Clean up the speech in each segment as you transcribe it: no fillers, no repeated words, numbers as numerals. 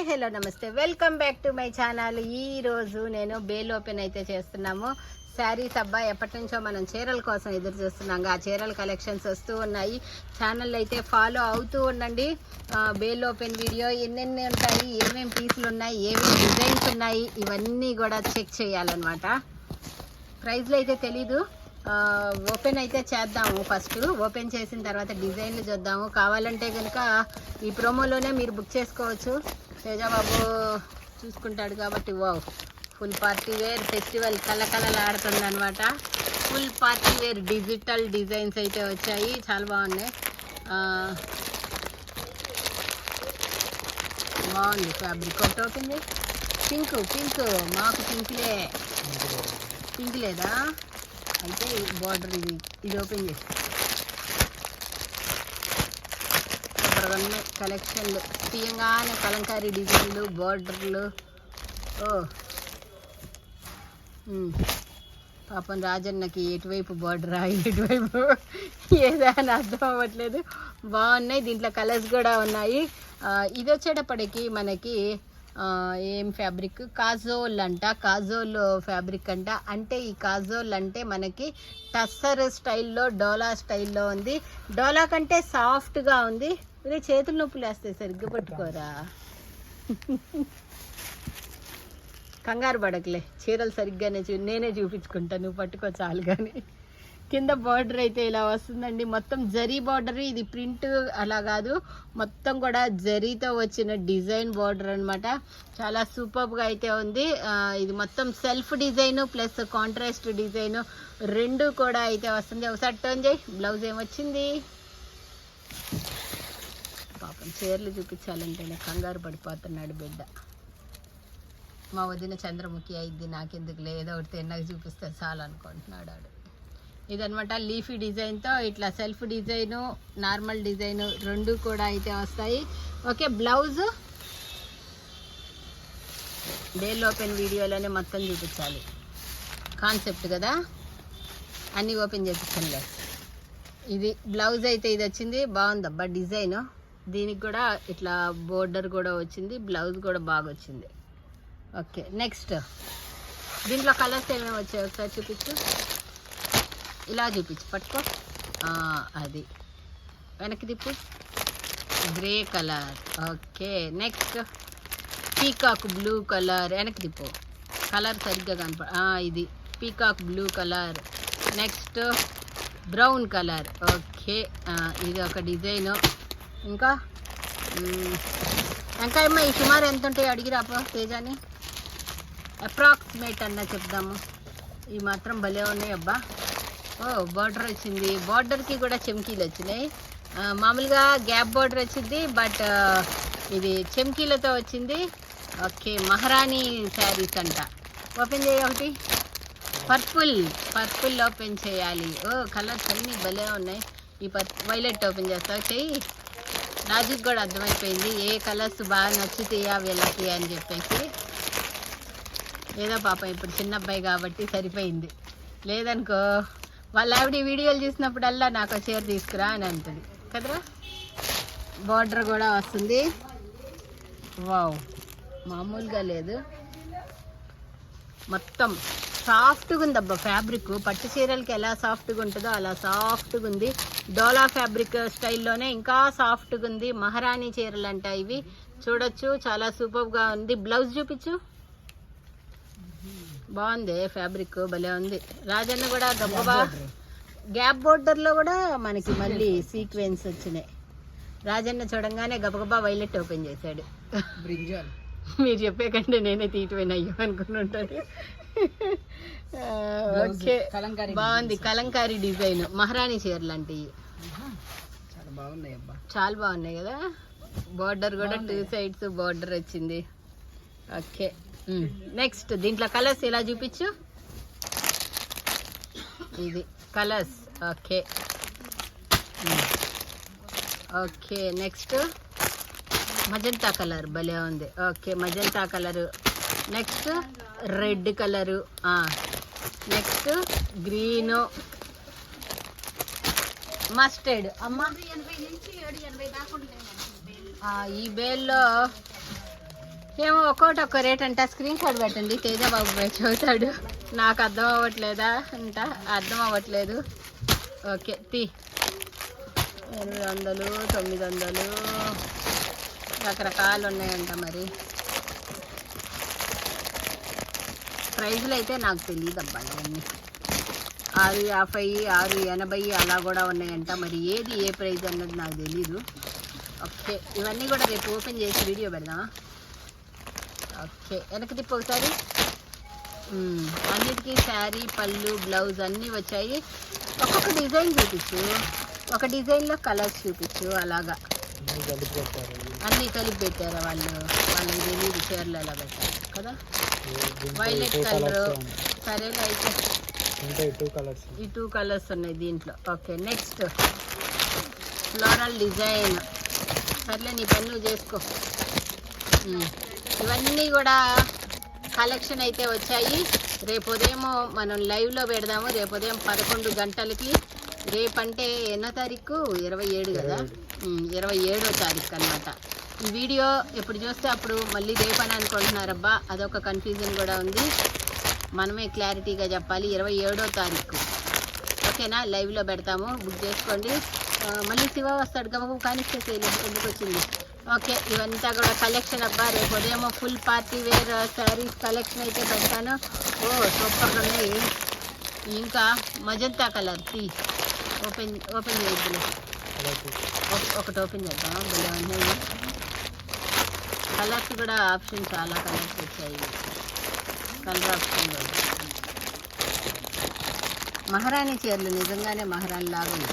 Hi hello నమస్తే, welcome back to my channel. ఈరోజు నేను బేల్ ఓపెన్ అయితే చేస్తున్నాము. శారీస్ అబ్బా ఎప్పటి నుంచో మనం చీరల కోసం ఎదురు చూస్తున్నాం. ఆ చీరల కలెక్షన్స్ వస్తూ ఉన్నాయి. ఛానల్ అయితే ఫాలో అవుతూ ఉండండి. బేల్ ఓపెన్ వీడియో ఎన్నెన్ని ఉంటాయి, ఏమేమి పీసులు ఉన్నాయి, ఏమేమి డిజైన్స్ ఉన్నాయి, ఇవన్నీ కూడా చెక్ చేయాలన్నమాట. ప్రైస్లు అయితే తెలీదు. ఓపెన్ అయితే చేద్దాము. ఫస్ట్ ఓపెన్ చేసిన తర్వాత డిజైన్లు చూద్దాము. కావాలంటే కనుక ఈ ప్రోమోలోనే మీరు బుక్ చేసుకోవచ్చు. తేజబాబు చూసుకుంటాడు కాబట్టి. Wow, full party wear festival కలకలలాడుతుంది అనమాట. Full party wear digital designs అయితే వచ్చాయి, చాలా బాగున్నాయి. బాగుంది ఫ్యాబ్రిక్. ఒకటి అవుతుంది పింక్ పింక్, మాకు పింక్లే. పింక్ లేదా అయితే బార్డర్ ఇది ఓపెన్ చేసి సూపర్గా ఉన్నాయి కలెక్షన్లు. తీయంగానే కలంకారీ డిజైన్లు, బార్డర్లు. పాపం రాజన్నకి ఎటువైపు బార్డరా ఎటువైపు ఏదా అని అర్థం అవ్వట్లేదు. బాగున్నాయి. దీంట్లో కలర్స్ కూడా ఉన్నాయి. ఇది వచ్చేటప్పటికి మనకి ఏం ఫ్యాబ్రిక్, కాజోల్ అంట. కాజోల్ ఫ్యాబ్రిక్ అంట. అంటే ఈ కాజోల్ అంటే మనకి టస్సర్ స్టైల్లో, డోలా స్టైల్లో ఉంది. డోలా కంటే సాఫ్ట్గా ఉంది. ఇది చేతులు నొప్పులు వేస్తాయి, సరిగ్గా పట్టుకోరా. కంగారు పడకలే, చీరలు సరిగ్గానే నేనే చూపించుకుంటా, నువ్వు పట్టుకో చాలు. కానీ కింద బార్డర్ అయితే ఇలా వస్తుందండి. మొత్తం జరీ బార్డర్. ఇది ప్రింట్ అలా కాదు, మొత్తం కూడా జరీతో వచ్చిన డిజైన్ బార్డర్ అనమాట. చాలా సూపర్గా అయితే ఉంది. ఇది మొత్తం self design plus contrast design రెండు కూడా అయితే వస్తుంది. ఒకసారి టర్న్ చేయి. బ్లౌజ్ ఏమొచ్చింది. పాపం చీరలు చూపించాలంటేనే కంగారు పడిపోతున్నాడు బిడ్డ. మా వదిన చంద్రముఖి అయిద్ది, నాకెందుకు ఏదో ఒకటి తిన్నగా చూపిస్తే చాలు అనుకుంటున్నాడు ఆడు. ఇదనమాట లీఫీ డిజైన్తో ఇట్లా సెల్ఫ్ డిజైను, నార్మల్ డిజైను రెండు కూడా అయితే వస్తాయి. ఓకే, బ్లౌజ్ బేల్ ఓపెన్ వీడియోలోనే మొత్తం చూపించాలి. కాన్సెప్ట్ కదా, అన్నీ ఓపెన్ చేపించండి. ఇది బ్లౌజ్ అయితే ఇది వచ్చింది. బాగుందబ్బా డిజైన్. దీనికి కూడా ఇట్లా బోర్డర్ కూడా వచ్చింది. బ్లౌజ్ కూడా బాగా వచ్చింది. ఓకే, నెక్స్ట్ దీంట్లో కలర్స్ ఏమేమి వచ్చాయి ఒకసారి చూపించు. ఇలా చూపించు, పట్టుకో. అది వెనక్కి తిప్పు. Grey colour. Okay, next peacock blue colour. వెనక్కి తిప్పు, కలర్ సరిగ్గా ఇది peacock blue colour. Next brown colour. Okay, ఇది ఒక డిజైను. ఇంకా వెంకాయమ్మ ఈ సుమారు ఎంత ఉంటాయి అడిగిరాపో తేజాని. అప్రాక్సిమేట్ అన్న చెప్దాము. ఈ మాత్రం భలే ఉన్నాయి అబ్బా. బార్డర్ వచ్చింది. బార్డర్కి కూడా చెమ్కీలు వచ్చినాయి. మామూలుగా గ్యాప్ బార్డర్ వచ్చింది, బట్ ఇది చెమ్కీలతో వచ్చింది. ఓకే, మహారాణి శారీస్ అంట. ఓపెన్ చేయ ఒకటి. పర్పుల్ ఓపెన్ చేయాలి. కలర్స్ అన్నీ భలే ఉన్నాయి. ఈ వైలెట్ ఓపెన్ చేస్తా. చెయ్యి. రాజుకి కూడా అర్థమైపోయింది ఏ కలర్స్ బాగా నచ్చుతాయా వీళ్ళకి అని చెప్పేసి. ఏదో పాపం ఇప్పుడు చిన్న అబ్బాయి కాబట్టి సరిపోయింది. లేదనుకో వాళ్ళ ఆవిడ వీడియోలు చూసినప్పుడల్లా నాకు చీర తీసుకురా అని అంటుంది కదరా. బార్డర్ కూడా వస్తుంది. వావ్, మామూలుగా లేదు. మొత్తం సాఫ్ట్గా ఉంది అబ్బా ఫ్యాబ్రిక్. పట్టు చీరలకి ఎలా సాఫ్ట్గా ఉంటుందో అలా సాఫ్ట్గా ఉంది. డోలా ఫ్యాబ్రిక్ స్టైల్లోనే ఇంకా సాఫ్ట్గా ఉంది. మహారాణి చీరలు అంట ఇవి. చూడొచ్చు, చాలా సూపర్గా ఉంది. బ్లౌజ్ చూపించు. బాగుంది ఫ్యాబ్రిక్, భలే ఉంది. రాజన్న కూడా గబ్బా గ్యాప్ బోర్డర్లో కూడా మనకి మళ్ళీ సీక్వెన్స్ వచ్చినాయి. రాజన్న చూడంగానే గబగబా వైలెట్ ఓపెన్ చేశాడు. మీరు చెప్పే కంటే నేనే తీయటమైన అయ్యో అనుకుని ఉంటాను. ఓకే, బాగుంది. కలంకారీ డిజైన్ మహారాణి చీరలు అంటే చాలా బాగున్నాయి అబ్బా, చాలా బాగున్నాయి కదా. బార్డర్ కూడా 2 sides బార్డర్ వచ్చింది. ఓకే, నెక్స్ట్ దీంట్లో కలర్స్ ఇలా చూపించు. ఇది colours. Okay okay, next magenta colour భలే ఉంది. Okay, magenta colour. Next red colour. Next green, mustard. అమ్మ, 80 నుంచి 80 దాకా ఉంటాయి ఈ బేల్లో. ఏమో ఒక్కోటి ఒక్క రేట్ అంట. స్క్రీన్ షాట్ పెట్టండి, తేజ బాబు చదువుతాడు. నాకు అర్థం అవ్వట్లేదా అంట, అర్థం అవ్వట్లేదు. ఓకే తీ. 800, 900 రకరకాలు ఉన్నాయంట. మరి ప్రైజులు అయితే నాకు తెలియదు అబ్బా. ఇవన్నీ 650, 680 అలా కూడా ఉన్నాయంట. మరి ఏది ఏ ప్రైజ్ అన్నది నాకు తెలీదు. ఓకే ఇవన్నీ కూడా రేపు ఓపెన్ చేసి వీడియో పెడదామా? ఓకే వెనక్కి తిప్పు ఒకసారి. అన్నిటికీ శారీ, పళ్ళు, బ్లౌజ్ అన్నీ వచ్చాయి. ఒక్కొక్క డిజైన్ చూపించు, ఒక డిజైన్లో కలర్స్ చూపించు. అలాగా అన్నీ కలిపి పెట్టారా వాళ్ళు? వాళ్ళకి తెలియదు చీరలు ఎలా పెట్టారు కదా. వైలెట్ కలర్ సరేలే అయితే ఈ 2 కలర్స్ ఉన్నాయి దీంట్లో. Okay next floral design. సర్లే నీ పని నువ్వు చేసుకో. ఇవన్నీ కూడా కలెక్షన్ అయితే వచ్చాయి. రేపు ఉదయం మనం లైవ్లో పెడదాము. రేపు ఉదయం 11 గంటలకి. రేపంటే ఎన్నో తారీఖు? 27 కదా. 27వ తారీఖు అనమాట. ఈ వీడియో ఎప్పుడు చూస్తే అప్పుడు మళ్ళీ రేపని అనుకుంటున్నారబ్బా, అదొక కన్ఫ్యూజన్ కూడా ఉంది. మనమే క్లారిటీగా చెప్పాలి. 27వ తారీఖు ఓకేనా, లైవ్లో పెడతాము. బుక్ చేసుకోండి. మళ్ళీ శివ వస్తాడు గమకు కానిచ్చేసేయలేదు, ఎందుకు వచ్చింది. ఓకే ఇవంతా కూడా కలెక్షన్ అబ్బా. రేపు ఉదయం full party wear saris collection అయితే పెడతాను. ఓ సూపర్గా ఉన్నాయి. ఇంకా మజంతా కలర్ తీ. ఓపెన్ చేయొద్దులే, ఒకటి ఓపెన్ చేద్దాం. భలే ఉన్నాయి కలర్స్ కూడా. ఆప్షన్ చాలా కలర్స్ వచ్చాయి. కలర్ ఆప్షన్ మహారాణి చీరలు నిజంగానే మహారాణి లాగా ఉంది.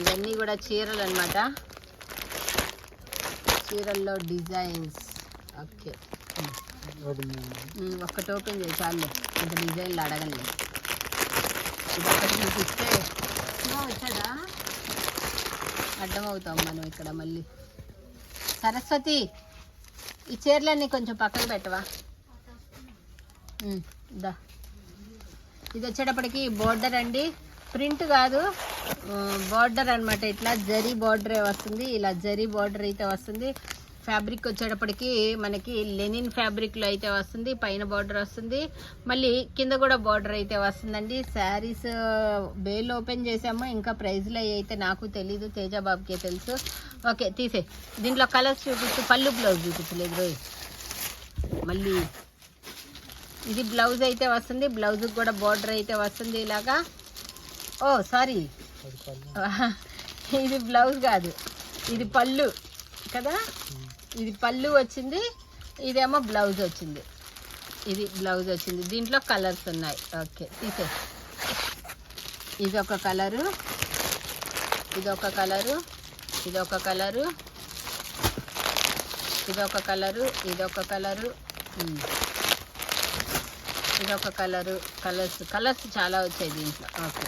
ఇవన్నీ కూడా చీరలు అనమాట. చీరల్లో డిజైన్స్. ఓకే ఒక్కటి ఓపెన్ చేయి చాలు, ఇంత డిజైన్లు అడగండి. ఇది ఒకటి చూపిస్తే వచ్చాడా అర్థమవుతాం మనం ఇక్కడ. మళ్ళీ సరస్వతి ఈ చీరలన్నీ కొంచెం పక్కన పెట్టవా? దా. ఇది వచ్చేటప్పటికి బోర్డర్ అండి, ప్రింట్ కాదు బార్డర్ అనమాట. ఇట్లా జరీ బార్డరే వస్తుంది. ఇలా జరీ బార్డర్ అయితే వస్తుంది. ఫ్యాబ్రిక్ వచ్చేటప్పటికి మనకి లెనిన్ ఫ్యాబ్రిక్లో అయితే వస్తుంది. పైన బార్డర్ వస్తుంది, మళ్ళీ కింద కూడా బార్డర్ అయితే వస్తుందండి. శారీస్ బేల్ ఓపెన్ చేసాము. ఇంకా ప్రైజ్లు అయితే నాకు తెలీదు, తేజ బాబుకే తెలుసు. ఓకే తీసే. దీంట్లో కలర్స్ చూపిస్తూ పళ్ళు బ్లౌజ్ చూపించలేదు రోజు. మళ్ళీ ఇది బ్లౌజ్ అయితే వస్తుంది. బ్లౌజ్కి కూడా బార్డర్ అయితే వస్తుంది ఇలాగా. ఓ సారీ, ఇది బ్లౌజ్ కాదు, ఇది పళ్ళు కదా. ఇది పళ్ళు వచ్చింది, ఇదేమో బ్లౌజ్ వచ్చింది. ఇది బ్లౌజ్ వచ్చింది. దీంట్లో కలర్స్ ఉన్నాయి. ఓకే తీసే. ఇదొక కలరు, ఇదొక కలరు, ఇదొక కలరు, ఇదొక కలరు, ఇదొక కలరు, ఇదొక కలరు. కలర్స్ చాలా వచ్చాయి దీంట్లో. ఓకే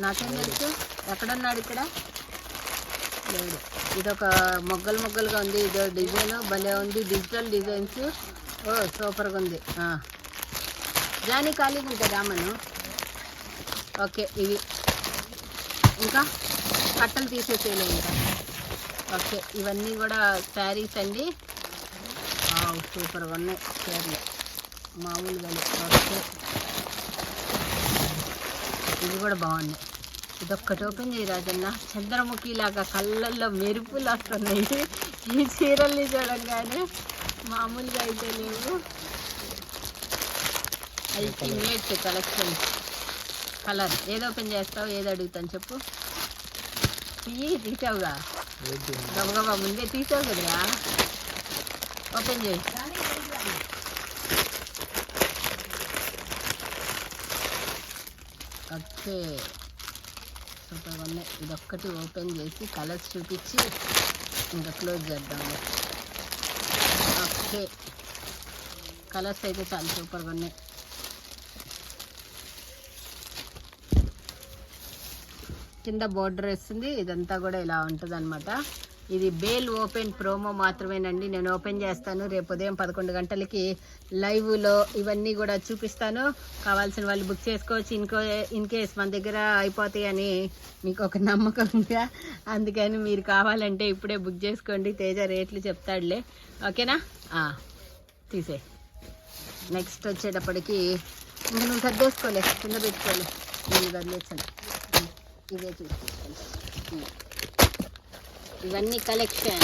నాకేం తెలుసు, ఎక్కడున్నాడు ఇక్కడ లేడు. ఇదొక మొగ్గలుగా ఉంది. ఇదో డిజైన్ భలే ఉంది, డిజిటల్ డిజైన్స్. ఓ సూపర్గా ఉంది. జానీ ఖాళీగా ఉంటుంది రామను. ఓకే ఇవి ఇంకా కట్టలు తీసేసేయలే ఇంకా. ఓకే ఇవన్నీ కూడా శారీస్ అండి. సూపర్గా ఉన్నాయి చీరలు, మామూలుగా. ఓకే ఇవి కూడా బాగున్నాయి. ఇదొక్కటి ఓపెన్ చేయి రాజన్న. చంద్రముఖి లాగా కళ్ళల్లో మెరుపులు వస్తున్నాయి ఈ చీరల్ని చూడంగానే. మామూలుగా అయితే లేవు. Ultimate collection. కలర్ ఏదో ఓపెన్ చేస్తావు, ఏదో అడుగుతాను చెప్పు. తీసావుగా గబగబా, ముందే తీసావు కదరా. ఓపెన్ చేయి. ఓకే సూపర్గా ఉన్నాయి. ఇదొక్కటి ఓపెన్ చేసి కలర్స్ చూపించి ఇంకా క్లోజ్ చేద్దాము. ఓకే కలర్స్ అయితే చాలా సూపర్గా ఉన్నాయి. కింద బోర్డర్ వేస్తుంది. ఇదంతా కూడా ఇలా ఉంటుంది అనమాట. ఇది బేల్ ఓపెన్ ప్రోమో మాత్రమేనండి. నేను ఓపెన్ చేస్తాను రేపు ఉదయం 11 గంటలకి లైవ్లో ఇవన్నీ కూడా చూపిస్తాను. కావాల్సిన వాళ్ళు బుక్ చేసుకోవచ్చు. ఇన్ కేస్ మన దగ్గర అయిపోతాయి అని మీకు ఒక నమ్మకం ఉందా, అందుకని మీరు కావాలంటే ఇప్పుడే బుక్ చేసుకోండి. తేజ రేట్లు చెప్తాడులే, ఓకేనా? తీసే. నెక్స్ట్ వచ్చేటప్పటికి ఇంకా నువ్వు సర్దేసుకోలే, కింద పెట్టుకోలే, నేను వదిలేసాను. ఇవే చూసుకోండి, ఇవన్నీ కలెక్షన్.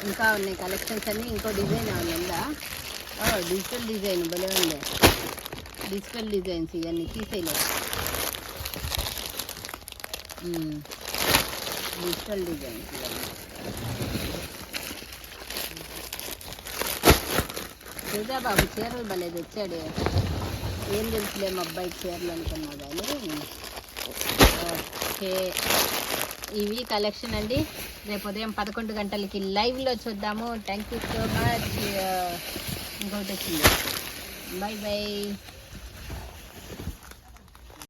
ఇంకా ఉన్నాయి కలెక్షన్స్ అన్నీ. ఇంకో డిజైన్ ఉందా? డిజిటల్ డిజైన్ భలే ఉంది. డిజిటల్ డిజైన్స్ ఇవన్నీ తీసేయలేదు. డిజిటల్ డిజైన్స్ ఇవన్నీ. చూదా బాబు చీరలు భలే తెచ్చాడు. ఏం తెలుసులే మా అబ్బాయికి చీరలు అనుకున్నా కానీ. ఓకే, ఇవి కలెక్షన్ అండి. రేపు ఉదయం 11 గంటలకి లైవ్లో చూద్దాము. Thank you so much. ఇంకొకటి వచ్చింది. By by.